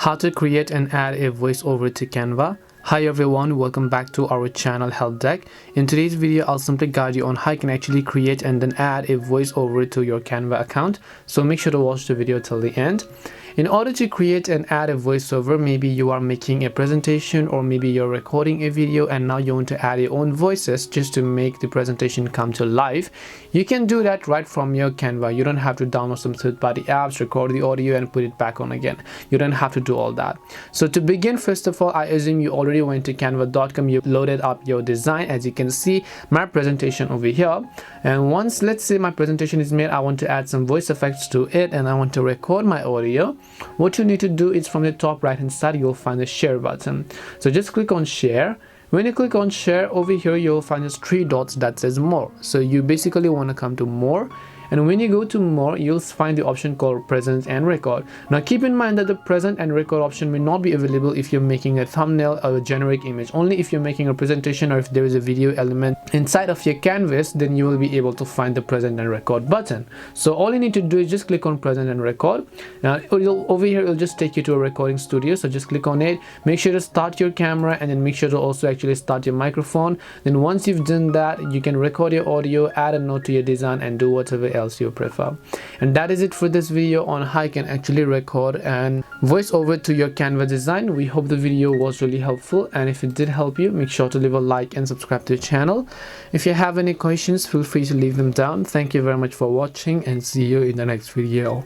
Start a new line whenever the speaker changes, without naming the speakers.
How to create and add a voiceover to Canva. Hi everyone, welcome back to our channel Help Deck. In today's video, I'll simply guide you on how you can actually create and then add a voiceover to your Canva account. So make sure to watch the video till the end. In order to create and add a voiceover, maybe you are making a presentation or maybe you're recording a video and now you want to add your own voices just to make the presentation come to life. You can do that right from your Canva. You don't have to download some third-party apps, record the audio and put it back on again. You don't have to do all that. So to begin, first of all, I assume you already went to canva.com. You loaded up your design. As you can see, my presentation over here. And once, let's say my presentation is made, I want to add some voice effects to it and I want to record my audio. What you need to do is from the top right hand side, you'll find the share button. So just click on share. When you click on share, over here you'll find these three dots that says more. So you basically want to come to more, and when you go to more, you'll find the option called present and record. Now keep in mind that the present and record option may not be available if you're making a thumbnail or a generic image. Only if you're making a presentation or if there is a video element inside of your canvas, then you will be able to find the present and record button. So all you need to do is just click on present and record. Now over here it'll just take you to a recording studio, so just click on it. Make sure to start your camera and then make sure to also actually start your microphone. Then once you've done that, you can record your audio, add a note to your design and do whatever else you prefer. And that is it for this video on how you can actually record and voice over to your Canva design. We hope the video was really helpful, and if it did help you, make sure to leave a like and subscribe to the channel. If you have any questions, feel free to leave them down. Thank you very much for watching and see you in the next video.